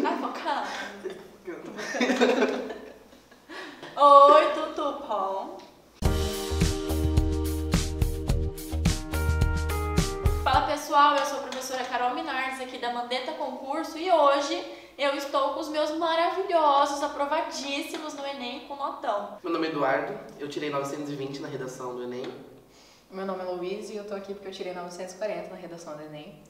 Tá focando? Oi, tudo bom? Fala pessoal, eu sou a professora Carol Minardes aqui da Mandetta Concurso e hoje eu estou com os meus maravilhosos, aprovadíssimos no Enem com notão. Meu nome é Eduardo, eu tirei 920 na redação do Enem. Meu nome é Luiz e eu tô aqui porque eu tirei 940 na redação do Enem.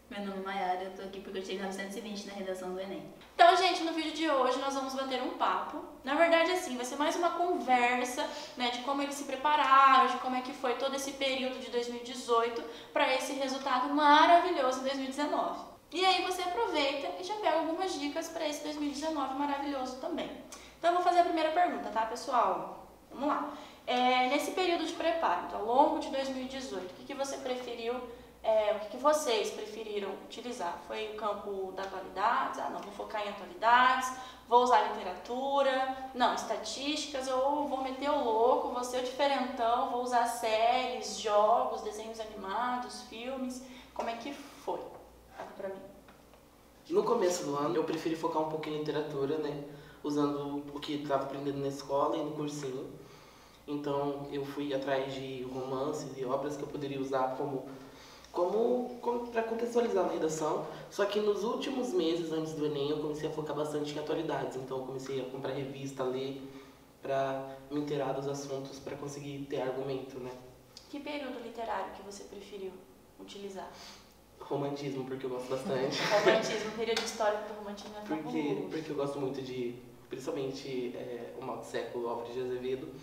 Meu nome é Mayara, eu tô aqui porque eu tirei 920 na redação do Enem. Então, gente, no vídeo de hoje nós vamos bater um papo. Na verdade, assim, vai ser mais uma conversa, né, de como eles se prepararam, de como é que foi todo esse período de 2018 para esse resultado maravilhoso em 2019. E aí você aproveita e já pega algumas dicas para esse 2019 maravilhoso também. Então, eu vou fazer a primeira pergunta, tá, pessoal? Vamos lá. Nesse período de preparo, então, ao longo de 2018, o que você preferiu? O que vocês preferiram utilizar? Foi o campo da atualidades? Ah, não, vou focar em atualidades, vou usar literatura, não, estatísticas, ou vou meter o louco, vou ser o diferentão, vou usar séries, jogos, desenhos animados, filmes. Como é que foi? Fala pra mim. No começo do ano eu preferi focar um pouco em literatura, né? Usando o que estava aprendendo na escola e no cursinho. Então eu fui atrás de romances e obras que eu poderia usar como para contextualizar na redação, só que nos últimos meses antes do Enem eu comecei a focar bastante em atualidades, então eu comecei a comprar revista, ler, para me inteirar dos assuntos, para conseguir ter argumento, né? Que período literário que você preferiu utilizar? Romantismo, porque eu gosto bastante. Romantismo, período histórico do romantismo é fabuloso. Porque eu gosto muito de, principalmente, O Mal do Século, Álvares de Azevedo,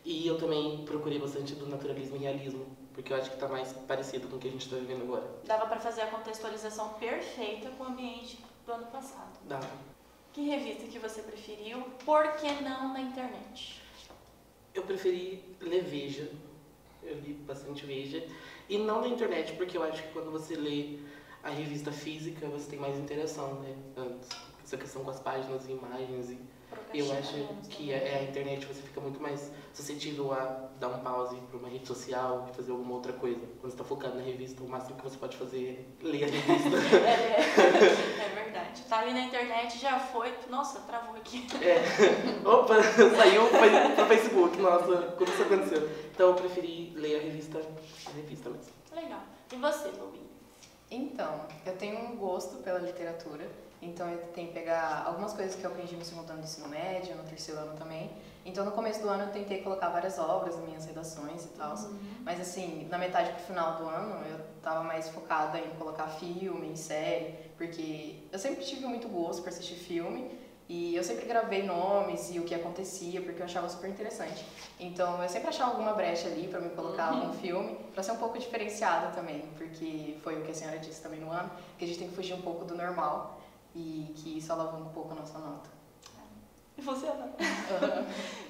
e eu também procurei bastante do naturalismo e realismo, porque eu acho que está mais parecido com o que a gente está vivendo agora. Dava para fazer a contextualização perfeita com o ambiente do ano passado. Dá. Que revista que você preferiu? Por que não na internet? Eu preferi ler Veja. Eu li bastante Veja. E não na internet, porque eu acho que quando você lê a revista física, você tem mais interação, né? Essa questão com as páginas e imagens. E eu acho que a internet você fica muito mais suscetível a dar um pause para uma rede social e fazer alguma outra coisa. Quando você está focado na revista, o máximo que você pode fazer é ler a revista. É verdade. Tá ali na internet, já foi. Nossa, travou aqui. Opa, saiu pro Facebook. Nossa, como isso aconteceu? Então eu preferi ler a revista mesmo. Legal. E você, Luiz? Então, eu tenho um gosto pela literatura, então eu tentei pegar algumas coisas que eu aprendi no segundo ano do ensino médio, no terceiro ano também. Então no começo do ano eu tentei colocar várias obras nas minhas redações e tal, mas assim, na metade pro final do ano eu tava mais focada em colocar filme, série, porque eu sempre tive muito gosto por assistir filme. E eu sempre gravei nomes e o que acontecia, porque eu achava super interessante. Então, eu sempre achava alguma brecha ali pra me colocar algum filme, pra ser um pouco diferenciada também, porque foi o que a senhora disse também no ano, que a gente tem que fugir um pouco do normal e que isso alavanca um pouco a nossa nota. E você, Ana?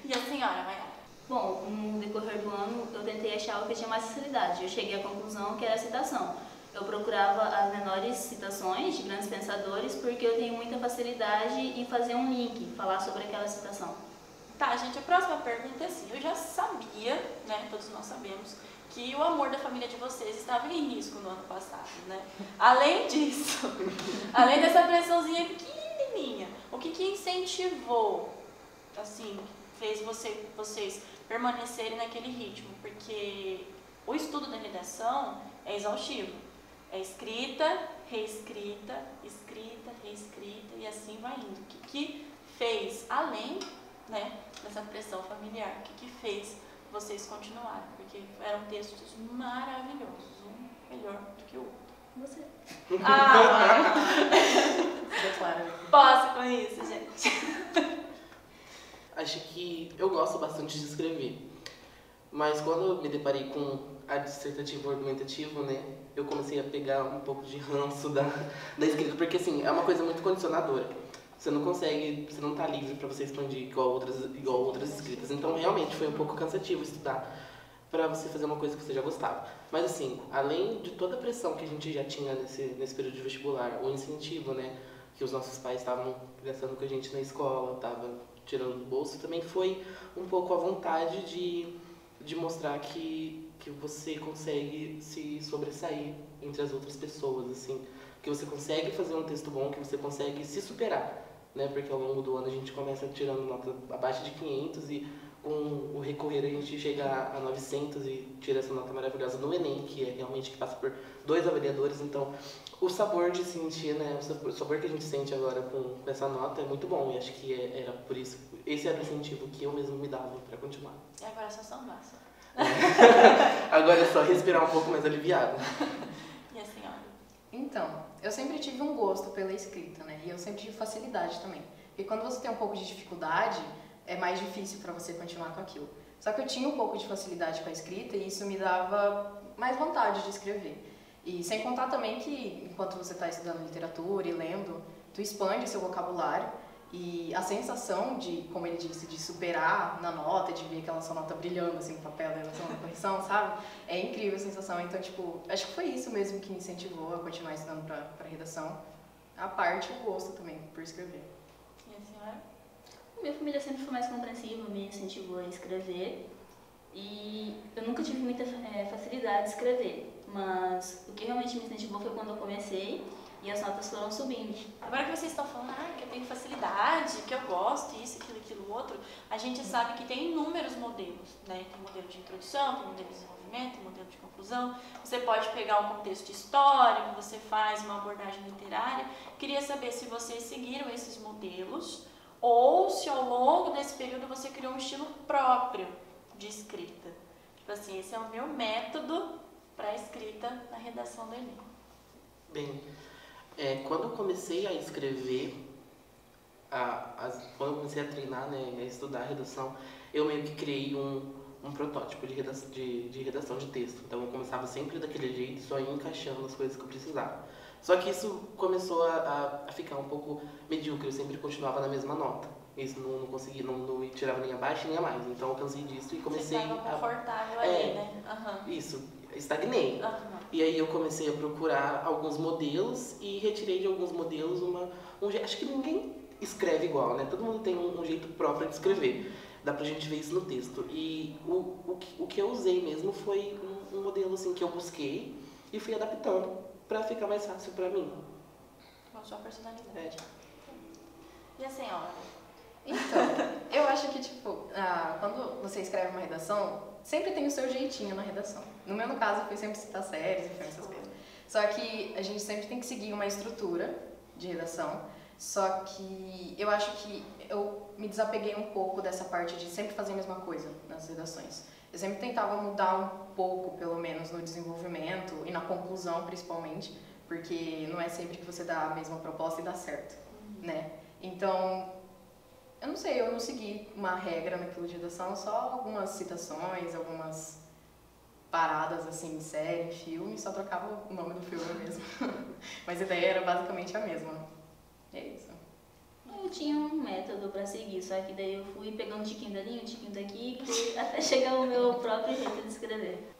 E a senhora, Mayara? Bom, no decorrer do ano eu tentei achar o que tinha mais facilidade. Eu cheguei à conclusão que era a citação. Eu procurava as menores citações de grandes pensadores porque eu tenho muita facilidade em fazer um link, falar sobre aquela citação. Tá, gente, a próxima pergunta é assim. Eu já sabia, né, todos nós sabemos, que o amor da família de vocês estava em risco no ano passado, né? Além disso, além dessa pressãozinha pequenininha, o que incentivou, assim, fez vocês permanecerem naquele ritmo? Porque o estudo da redação é exaustivo. É escrita, reescrita, escrita, reescrita e assim vai indo. O que fez, além, né, dessa pressão familiar, o que fez vocês continuarem? Porque eram textos maravilhosos, um melhor do que o outro. Você. Posso com isso, gente? Acho que eu gosto bastante de escrever, mas quando eu me deparei com a dissertativo argumentativo, né, eu comecei a pegar um pouco de ranço da escrita, porque assim, é uma coisa muito condicionadora. Você não consegue, você não tá livre para você expandir igual outras escritas. Então realmente foi um pouco cansativo estudar para você fazer uma coisa que você já gostava. Mas assim, além de toda a pressão que a gente já tinha nesse período de vestibular, o incentivo, né, que os nossos pais estavam gastando com a gente na escola, estavam tirando do bolso, também foi um pouco a vontade de mostrar que que você consegue se sobressair entre as outras pessoas, assim, que você consegue fazer um texto bom, que você consegue se superar, né? Porque ao longo do ano a gente começa tirando nota abaixo de 500 e com o recorrer a gente chega a 900 e tira essa nota maravilhosa no Enem, que é realmente que passa por 2 avaliadores. Então, o sabor de sentir, né? O sabor que a gente sente agora com essa nota é muito bom. E acho que era por isso, esse era o incentivo que eu mesmo me dava para continuar. E agora é só sambaça. Agora é só respirar um pouco mais aliviado. E a senhora? Então, eu sempre tive um gosto pela escrita, né? E eu sempre tive facilidade também. Porque quando você tem um pouco de dificuldade, é mais difícil para você continuar com aquilo. Só que eu tinha um pouco de facilidade com a escrita e isso me dava mais vontade de escrever. E sem contar também que, enquanto você está estudando literatura e lendo, tu expande seu vocabulário e a sensação de, como ele disse, de superar na nota, de ver aquela sua nota brilhando assim no papel, da sua correção, sabe? É incrível a sensação. Então, tipo, acho que foi isso mesmo que me incentivou a continuar estudando para redação. A parte, o gosto também por escrever. E a senhora? Minha família sempre foi mais compreensiva, me incentivou a escrever e eu nunca tive muita facilidade de escrever, mas o que realmente me incentivou foi quando eu comecei e as notas foram subindo. Agora que vocês estão falando que eu tenho facilidade, que eu gosto, isso, aquilo, outro, a gente sabe que tem inúmeros modelos, né? Tem modelo de introdução, tem modelo de desenvolvimento, tem modelo de conclusão. Você pode pegar um contexto histórico, você faz uma abordagem literária. Queria saber se vocês seguiram esses modelos ou se ao longo desse período você criou um estilo próprio de escrita. Tipo assim, esse é o meu método para escrita na redação do Enem. Bem, quando eu comecei a escrever, quando eu comecei a treinar, né, a estudar redação, eu meio que criei um protótipo de redação de texto. Então eu começava sempre daquele jeito e só ia encaixando as coisas que eu precisava. Só que isso começou a ficar um pouco medíocre, eu sempre continuava na mesma nota. Isso não conseguia, não tirava nem abaixo nem a mais. Então eu cansei disso e comecei Você estava confortável ali, né? Isso, estagnei. E aí eu comecei a procurar alguns modelos e retirei de alguns modelos acho que ninguém escreve igual, né? Todo mundo tem um jeito próprio de escrever. Dá pra gente ver isso no texto. E o que eu usei mesmo foi um modelo assim que eu busquei e fui adaptando pra ficar mais fácil pra mim. Com a sua personalidade. E a senhora? Então, eu acho que, tipo, quando você escreve uma redação, sempre tem o seu jeitinho na redação. No meu caso, foi sempre citar séries, enfim, essas coisas. Só que a gente sempre tem que seguir uma estrutura de redação. Só que eu acho que eu me desapeguei um pouco dessa parte de sempre fazer a mesma coisa nas redações. Eu sempre tentava mudar um pouco, pelo menos, no desenvolvimento e na conclusão, principalmente, porque não é sempre que você dá a mesma proposta e dá certo, né? Então, eu não sei, eu não segui uma regra naquilo de redação, só algumas citações, algumas paradas, assim, de série, filme, só trocava o nome do filme mesmo. Mas a ideia era basicamente a mesma. É isso. Eu tinha um método para seguir, só que daí eu fui pegando um tiquinho dali, um tiquinho daqui, até chegar ao meu próprio jeito de escrever.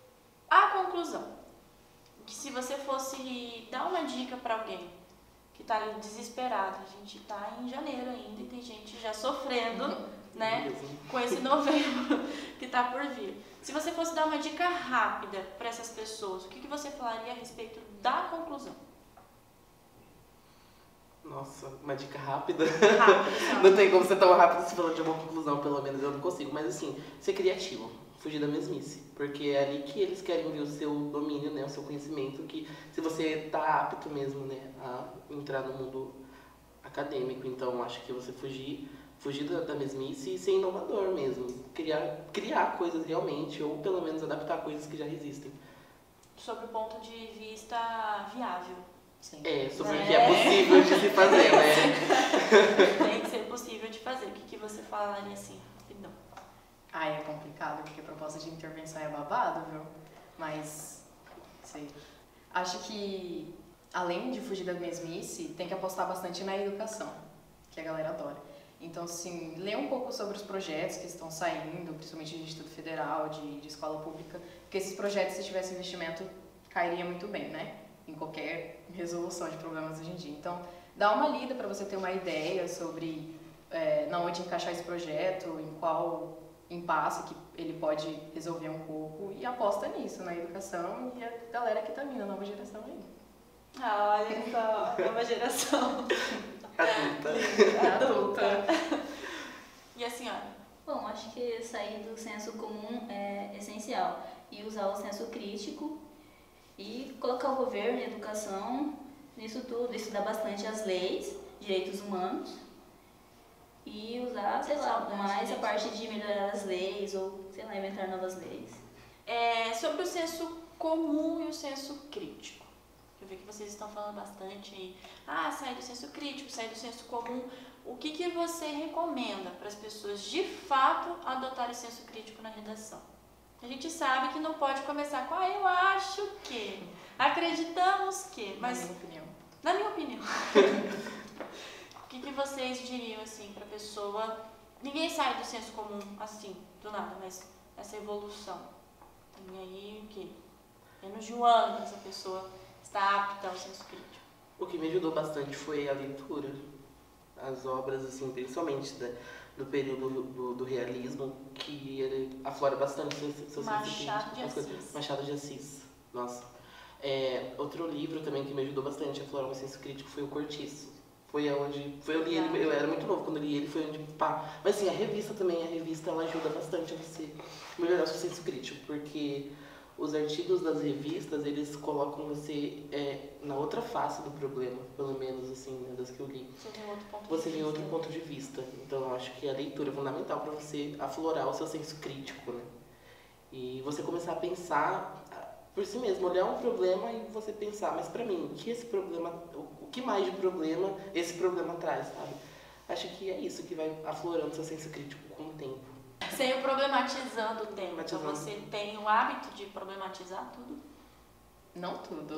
A conclusão. Que se você fosse dar uma dica para alguém que está ali desesperado, a gente está em janeiro ainda e tem gente já sofrendo, né, com esse novembro que está por vir. Se você fosse dar uma dica rápida para essas pessoas, o que você falaria a respeito da conclusão? Nossa, uma dica rápida. Rápido, Não tem como ser tão rápido se falando de uma conclusão, pelo menos eu não consigo. Mas assim, ser criativo, fugir da mesmice. Porque é ali que eles querem ver o seu domínio, né, o seu conhecimento, que se você tá apto mesmo, né, a entrar no mundo acadêmico. Então acho que você fugir da mesmice e ser inovador mesmo. Criar coisas realmente, ou pelo menos adaptar coisas que já existem. Sobre o ponto de vista viável. Sim. Sobre o que é possível de se fazer, né? Tem que ser possível de fazer. O que você falaria assim, rapidão? É complicado, porque a proposta de intervenção é babado, viu? Mas, sei. Acho que, além de fugir da mesmice, tem que apostar bastante na educação, que a galera adora. Então, assim, ler um pouco sobre os projetos que estão saindo, principalmente de Instituto Federal, de escola pública, porque esses projetos, se tivesse investimento, cairia muito bem, né? Em qualquer resolução de problemas hoje em dia. Então, dá uma lida para você ter uma ideia sobre na onde encaixar esse projeto, em qual impasse que ele pode resolver um pouco e aposta nisso, na educação e a galera que tá vindo, a nova geração aí. Ah, olha só, nova geração. Adulta. E a senhora? Bom, acho que sair do senso comum é essencial e usar o senso crítico e colocar o governo e a educação nisso tudo, estudar bastante as leis, direitos humanos e usar, sei lá, mais a parte de melhorar as leis ou, sei lá, inventar novas leis. Sobre o senso comum e o senso crítico. Eu vi que vocês estão falando bastante aí. Sair do senso crítico, sair do senso comum. O que você recomenda para as pessoas de fato adotarem o senso crítico na redação? A gente sabe que não pode começar com eu acho que, acreditamos que, mas na minha opinião. O que vocês diriam assim para a pessoa? Ninguém sai do senso comum assim, do nada, mas essa evolução. Tem aí o quê? Menos de um ano que essa pessoa está apta ao senso crítico. O que me ajudou bastante foi a leitura. As obras, assim, principalmente do período do realismo, que ele aflora bastante seu Machado de Assis. Machado de Assis, nossa. Outro livro também que me ajudou bastante a aflorar o senso crítico foi o Cortiço. Eu li ele, eu era muito novo quando eu li ele, foi onde pá. Mas assim, a revista ela ajuda bastante a você melhorar o seu senso crítico, porque os artigos das revistas, eles colocam você na outra face do problema, pelo menos assim, né, das que eu li. Você vê outro ponto de vista. Então eu acho que a leitura é fundamental para você aflorar o seu senso crítico, né? E você começar a pensar por si mesmo, olhar um problema e você pensar, mas para mim, o que mais de problema esse problema traz, sabe? Acho que é isso que vai aflorando seu senso crítico com o tempo. Sem problematizando o tema. Então você tem o hábito de problematizar tudo? Não tudo.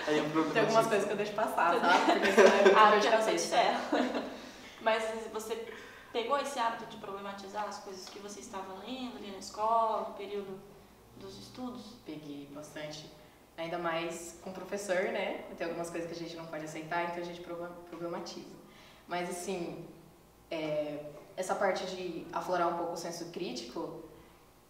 Aí tem algumas coisas que eu deixo passar, sabe? Porque senão é muito dor de cabeça. Mas você pegou esse hábito de problematizar as coisas que você estava lendo ali na escola, no período dos estudos? Peguei bastante. Ainda mais com o professor, né? Tem algumas coisas que a gente não pode aceitar, então a gente problematiza. Mas assim, essa parte de aflorar um pouco o senso crítico,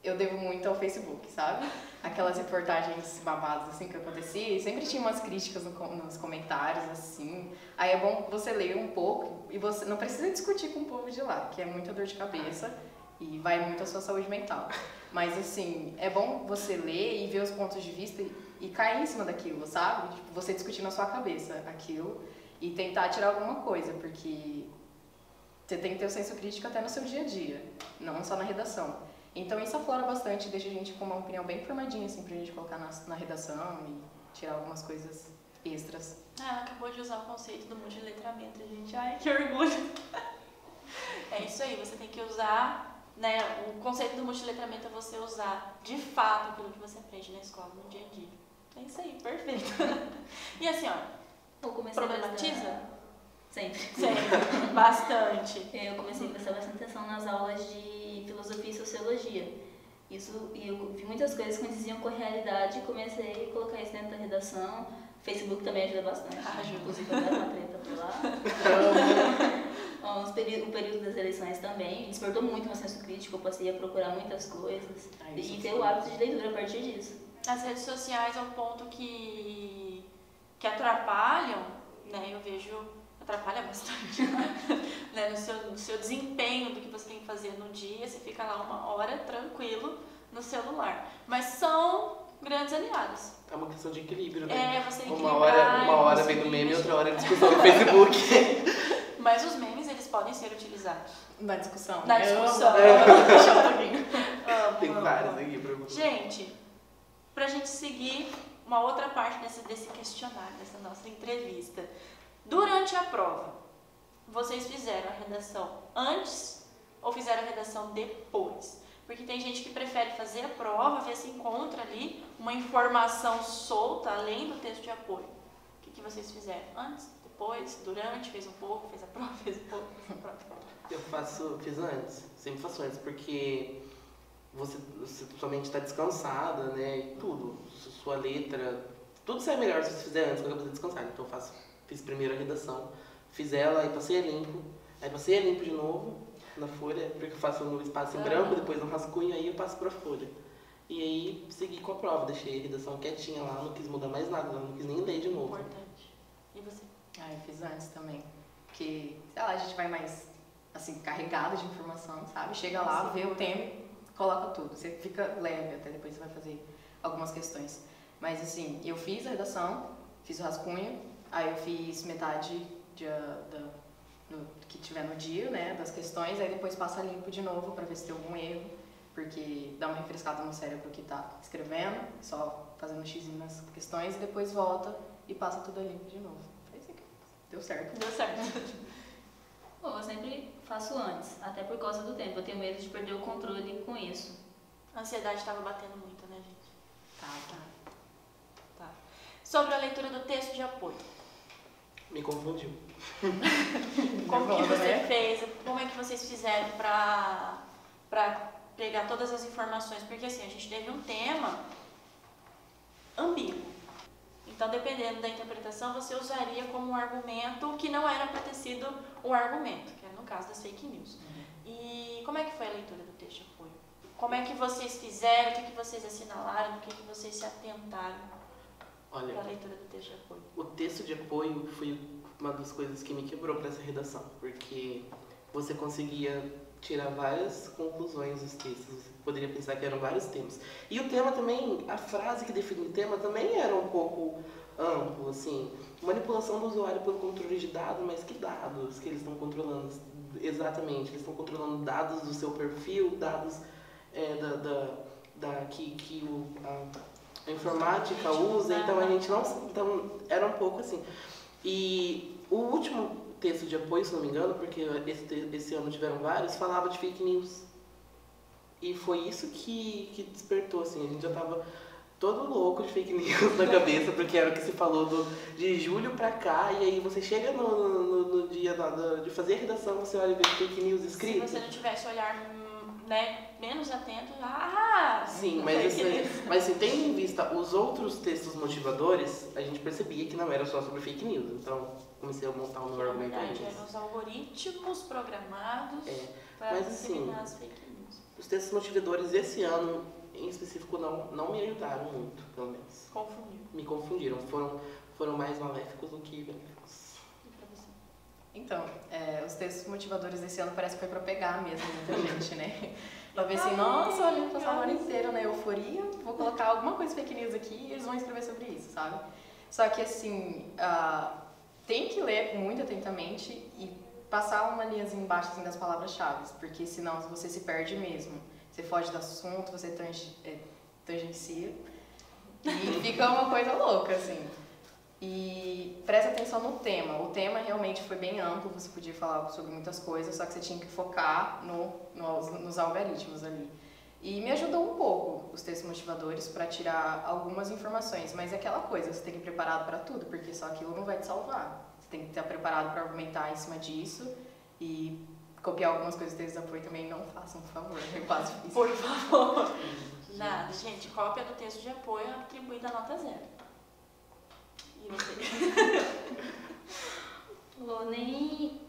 eu devo muito ao Facebook, sabe? Aquelas reportagens babadas assim que acontecia, e sempre tinha umas críticas nos comentários, assim. Aí é bom você ler um pouco e você não precisa discutir com o povo de lá, que é muita dor de cabeça e vai muito à sua saúde mental. Mas assim, é bom você ler e ver os pontos de vista e cair em cima daquilo, sabe? Tipo, você discutir na sua cabeça aquilo e tentar tirar alguma coisa, porque você tem que ter o senso crítico até no seu dia a dia, não só na redação. Então isso aflora bastante, deixa a gente com uma opinião bem formadinha, assim, pra gente colocar na redação e tirar algumas coisas extras. Ela acabou de usar o conceito do multiletramento, gente. Ai, que orgulho! É isso aí, você tem que usar, né? O conceito do multiletramento é você usar de fato aquilo que você aprende na escola, no dia a dia. É isso aí, perfeito. E a senhora? Problematiza? Sempre. Sempre, bastante. Eu comecei a prestar bastante atenção nas aulas de filosofia e sociologia. E eu vi muitas coisas que condiziam com a realidade e comecei a colocar isso dentro da redação. O Facebook também ajuda bastante. Ajuda. Inclusive, eu dei uma treta por lá. O período das eleições também despertou muito meu senso crítico. Eu passei a procurar muitas coisas e ter o hábito de leitura a partir disso. As redes sociais é um ponto que atrapalham, né? Eu vejo, atrapalha bastante, né? No seu desempenho do que você tem que fazer no dia, você fica lá 1 hora tranquilo no celular. Mas são grandes aliados. É uma questão de equilíbrio, né? Você uma hora vem do meme e outra hora é discussão no Facebook. Mas os memes, eles podem ser utilizados. Na discussão. Na discussão. Tem vários aqui pra você. Gente, pra gente seguir uma outra parte desse questionário, dessa nossa entrevista. Durante a prova, vocês fizeram a redação antes ou fizeram a redação depois? Porque tem gente que prefere fazer a prova, ver se encontra ali uma informação solta, além do texto de apoio. O que vocês fizeram? Antes, depois, durante, fez um pouco, fez a prova, fez um pouco, fez a prova? Eu fiz antes, sempre faço antes, porque você sua mente está descansada, né, e tudo, sua letra, tudo sai melhor se você fizer antes, quando você descansar. Então fiz primeiro a redação, fiz ela, aí passei a limpo de novo, na folha, porque eu faço no espaço em branco, depois no rascunho, aí eu passo pra folha. E aí segui com a prova, deixei a redação quietinha lá, não quis mudar mais nada, não quis nem ler de novo. Importante. E você? Ah, eu fiz antes também. Porque, sei lá, a gente vai mais, assim, carregado de informação, sabe? Chega lá, vê o tema e coloca tudo. Você fica leve, até depois você vai fazer algumas questões. Mas, assim, eu fiz a redação, fiz o rascunho, aí eu fiz metade que tiver no dia, né, das questões, aí depois passa limpo de novo pra ver se tem algum erro, porque dá uma refrescada no cérebro que tá escrevendo, só fazendo xizinho nas questões, e depois volta e passa tudo limpo de novo. Foi isso aqui. Deu certo. Deu certo. Bom, eu sempre faço antes, até por causa do tempo. Eu tenho medo de perder o controle com isso. A ansiedade estava batendo muito, né, gente? Tá. Sobre a leitura do texto de apoio. Me confundiu. Como que Nervosa, você né? fez? Como é que vocês fizeram pra pegar todas as informações? Porque assim, a gente teve um tema ambíguo. Então, dependendo da interpretação, você usaria como um argumento que não era para ter sido um argumento, que era no caso das fake news. E como é que foi a leitura do texto de apoio? Como é que vocês fizeram? O que vocês assinalaram? O que vocês se atentaram Olha, para a leitura do texto de apoio? o texto de apoio foi uma das coisas que me quebrou para essa redação, porque você conseguia tirar várias conclusões dos textos, você poderia pensar que eram vários temas. E o tema também, a frase que define o tema também era um pouco amplo, assim, manipulação do usuário pelo controle de dados, mas que dados que eles estão controlando exatamente? Eles estão controlando dados do seu perfil, dados a informática usa, então a gente não... Então, era um pouco assim. E o último texto de apoio, se não me engano, porque esse ano tiveram vários, falava de fake news. E foi isso que despertou, assim, a gente já tava todo louco de fake news na cabeça, porque era o que se falou de julho pra cá, e aí você chega no dia de fazer a redação, você olha e vê fake news escrito. Se você não tivesse olhar, né, menos atento, Sim, mas assim, tendo em vista os outros textos motivadores, a gente percebia que não era só sobre fake news, então comecei a montar um meu argumento. Na verdade, eram os algoritmos programados para mas, assim, diseminar as fake news. Os textos motivadores esse ano, em específico, não me ajudaram muito, pelo menos. Confundiu. Me confundiram, foram mais maléficos do que benéficos. E pra você? Então, os textos motivadores desse ano parece que foi pra pegar mesmo muita gente, né? Pra ver assim, nossa, olha, eu passar o ano inteiro na euforia, vou colocar alguma coisa fake news aqui e eles vão escrever sobre isso, sabe? Só que assim, tem que ler muito atentamente e passar uma linhazinha embaixo assim, das palavras-chave, porque senão você se perde mesmo. Você foge do assunto, você tangencia e fica uma coisa louca, assim. E presta atenção no tema. O tema realmente foi bem amplo, você podia falar sobre muitas coisas, só que você tinha que focar nos algoritmos ali. E me ajudou um pouco os textos motivadores para tirar algumas informações, mas é aquela coisa, você tem que ir preparado para tudo, porque só aquilo não vai te salvar. Você tem que estar preparado para argumentar em cima disso e copiar algumas coisas do texto de apoio também não façam, por favor. Eu quase fiz. Por favor. Nada, gente, cópia do texto de apoio atribuída a nota 0. E você?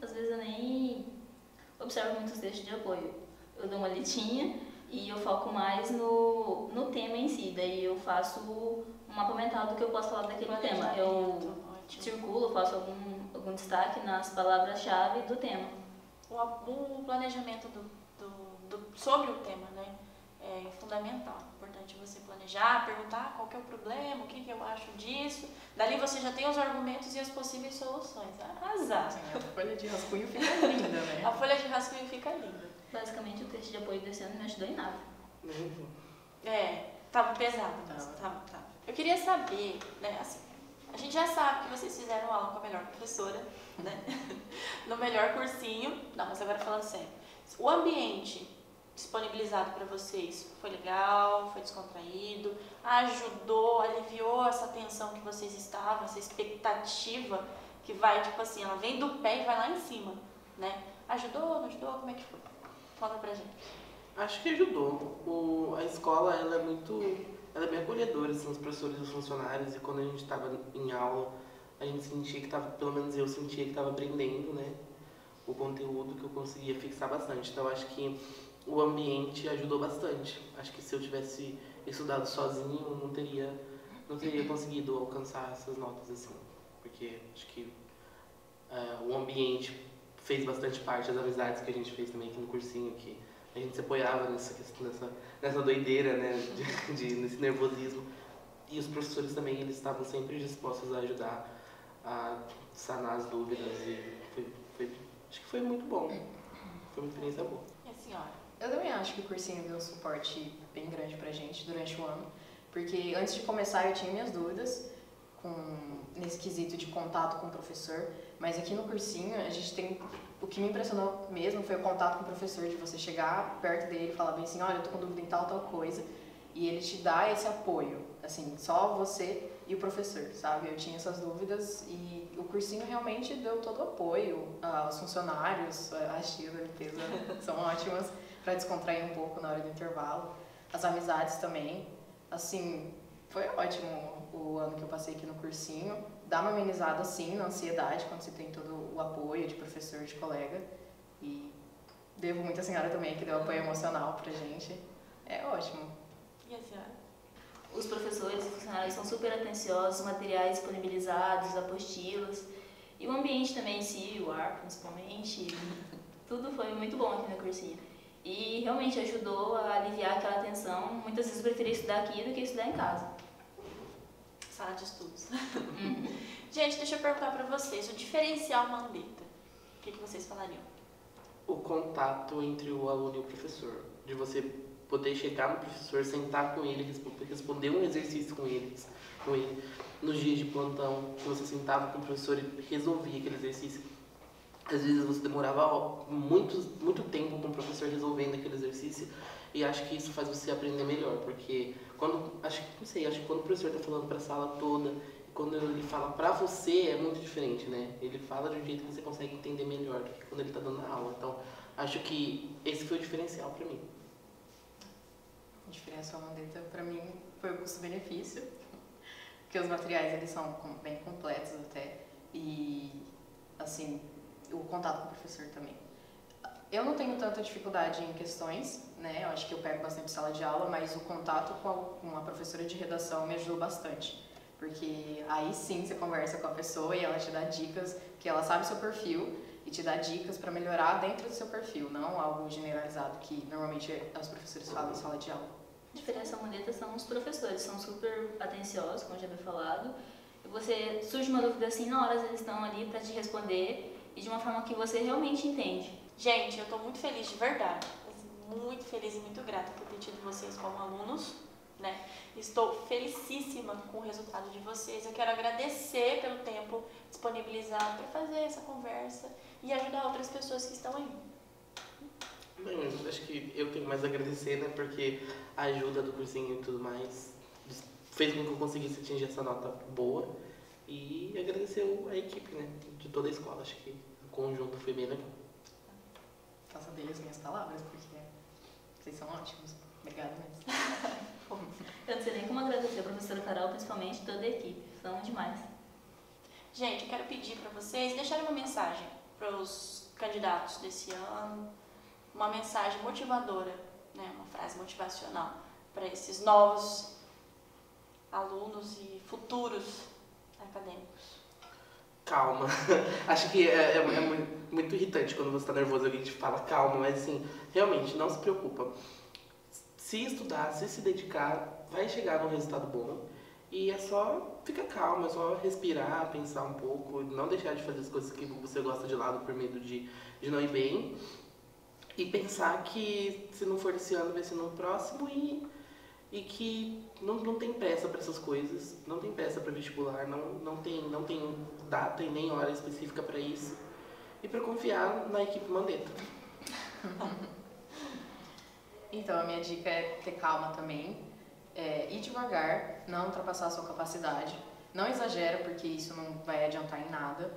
Às vezes eu nem observo muitos textos de apoio. Eu dou uma litinha e eu foco mais no tema em si. Daí eu faço um mapa mental do que eu posso falar daquele tema. Eu circulo, faço algum destaque nas palavras-chave do tema. O planejamento sobre o tema, né, é fundamental. É importante você planejar, perguntar qual que é o problema, o que eu acho disso. Dali você já tem os argumentos e as possíveis soluções. Arrasar. Sim, a folha de rascunho fica linda, né? A folha de rascunho fica linda. Basicamente, o texto de apoio desse ano não me ajudou em nada. Tava pesado, mas tava. Eu queria saber, né, assim, a gente já sabe que vocês fizeram aula com a melhor professora, né, no melhor cursinho. Não, mas agora falando sério. O ambiente disponibilizado para vocês foi legal, foi descontraído, ajudou, aliviou essa tensão que vocês estavam, essa expectativa que vai, tipo assim, ela vem do pé e vai lá em cima, né? Ajudou, não ajudou? Como é que foi? Conta pra gente. Acho que ajudou. A escola, ela é bem acolhedora, assim, os professores e os funcionários, e quando a gente estava em aula, a gente sentia que estava, pelo menos eu sentia que estava aprendendo, né? o conteúdo que eu conseguia fixar bastante. Então, acho que o ambiente ajudou bastante. Acho que se eu tivesse estudado sozinho, eu não teria conseguido alcançar essas notas assim. Porque acho que o ambiente fez bastante parte, as amizades que a gente fez também aqui no cursinho, que a gente se apoiava nessa doideira, né, nesse nervosismo. E os professores também, eles estavam sempre dispostos a ajudar a sanar as dúvidas e acho que foi muito bom. Foi uma experiência boa. E a senhora? Eu também acho que o cursinho deu um suporte bem grande pra gente durante o ano, porque antes de começar eu tinha minhas dúvidas nesse quesito de contato com o professor, mas aqui no cursinho a gente tem, o que me impressionou mesmo foi o contato com o professor, de você chegar perto dele e falar bem assim, olha, eu tô com dúvida em tal coisa, e ele te dá esse apoio, assim, só você e o professor, sabe? Eu tinha essas dúvidas e o cursinho realmente deu todo o apoio, os funcionários, as tias da limpeza são ótimas para descontrair um pouco na hora do intervalo, as amizades também, assim, foi ótimo o ano que eu passei aqui no cursinho, dá uma amenizada sim na ansiedade quando você tem todo o apoio de professor, de colega, e devo muito à senhora também que deu apoio emocional pra gente, é ótimo. E a senhora? Os professores e funcionários são super atenciosos, materiais disponibilizados, apostilas, e o ambiente também em si, o ar principalmente, tudo foi muito bom aqui no cursinho. E realmente ajudou a aliviar aquela tensão. Muitas vezes eu preferia estudar aqui do que estudar em casa. Sala de estudos. Gente, deixa eu perguntar pra vocês, o diferencial Mandetta, o que vocês falariam? O contato entre o aluno e o professor, de você poder chegar no professor, sentar com ele, responder um exercício com ele, nos dias de plantão, que você sentava com o professor e resolvia aquele exercício. Às vezes você demorava muito tempo com o professor resolvendo aquele exercício, e acho que isso faz você aprender melhor, porque acho que quando o professor está falando para a sala toda, quando ele fala para você, é muito diferente, né? Ele fala de um jeito que você consegue entender melhor do que quando ele está dando a aula. Então, acho que esse foi o diferencial para mim. O diferencial Mandetta para mim foi o custo-benefício, porque os materiais eles são bem completos até, e assim, o contato com o professor também. Eu não tenho tanta dificuldade em questões, né? Eu acho que eu pego bastante sala de aula, mas o contato com a professora de redação me ajudou bastante. Porque aí sim você conversa com a pessoa e ela te dá dicas, que ela sabe o seu perfil e te dá dicas para melhorar dentro do seu perfil, não algo generalizado que normalmente os professores falam em sala de aula. A diferença Mandetta são os professores, são super atenciosos, como já foi falado. E você surge uma dúvida assim, na hora eles estão ali para te responder e de uma forma que você realmente entende. Gente, eu tô muito feliz de verdade, muito feliz e muito grata por ter tido vocês como alunos, né? Estou felicíssima com o resultado de vocês. Eu quero agradecer pelo tempo disponibilizado para fazer essa conversa e ajudar outras pessoas que estão aí. Bem, acho que eu tenho mais a agradecer, né? Porque a ajuda do cursinho e tudo mais fez com que eu conseguisse atingir essa nota boa. E agradecer a equipe, né? De toda a escola. Acho que o conjunto foi bem legal. Faça deles minhas palavras, porque vocês são ótimos. Obrigada mesmo. Eu não sei nem como agradecer a professora Carol, principalmente toda a equipe. São demais. Gente, eu quero pedir para vocês deixarem uma mensagem para os candidatos desse ano, uma mensagem motivadora, né? Uma frase motivacional para esses novos alunos e futuros acadêmicos. Calma. Acho que é muito irritante quando você está nervoso e alguém te fala calma, mas assim, realmente, não se preocupa. Se estudar, se dedicar, vai chegar num resultado bom. E é só ficar calmo, é só respirar, pensar um pouco, não deixar de fazer as coisas que você gosta de lado por medo de não ir bem. E pensar que se não for esse ano, vai ser no próximo e que não tem pressa para essas coisas, não tem pressa para vestibular, não tem data e nem hora específica para isso. E para confiar na equipe Mandetta. Então, a minha dica é ter calma também, ir devagar, não ultrapassar a sua capacidade, não exagera porque isso não vai adiantar em nada.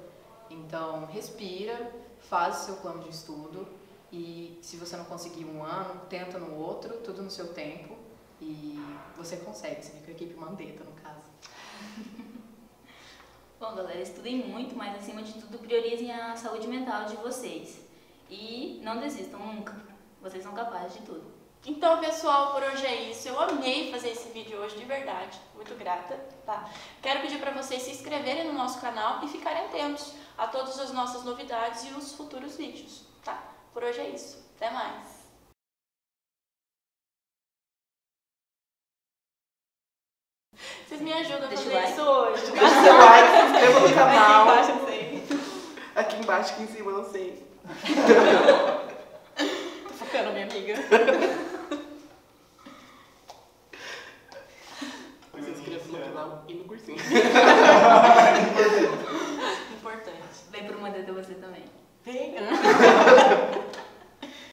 Então, respira, faz o seu plano de estudo e se você não conseguir um ano, tenta no outro, tudo no seu tempo e você consegue, você fica a equipe Mandetta no caso. Bom, galera, estudem muito, mas acima de tudo priorizem a saúde mental de vocês. E não desistam nunca. Vocês são capazes de tudo. Então, pessoal, por hoje é isso. Eu amei fazer esse vídeo hoje, de verdade. Muito grata, tá? Quero pedir para vocês se inscreverem no nosso canal e ficarem atentos a todas as nossas novidades e os futuros vídeos, tá? Por hoje é isso. Até mais! Vocês me ajudam a Deixa fazer o like. isso hoje. Deixa seu like, se inscreva no Aqui canal. embaixo eu sei. Aqui embaixo, aqui em cima, eu não sei. Tô focando, minha amiga. Se inscreva no canal e no cursinho. Importante. Vem pro Mandetta você também. Venha.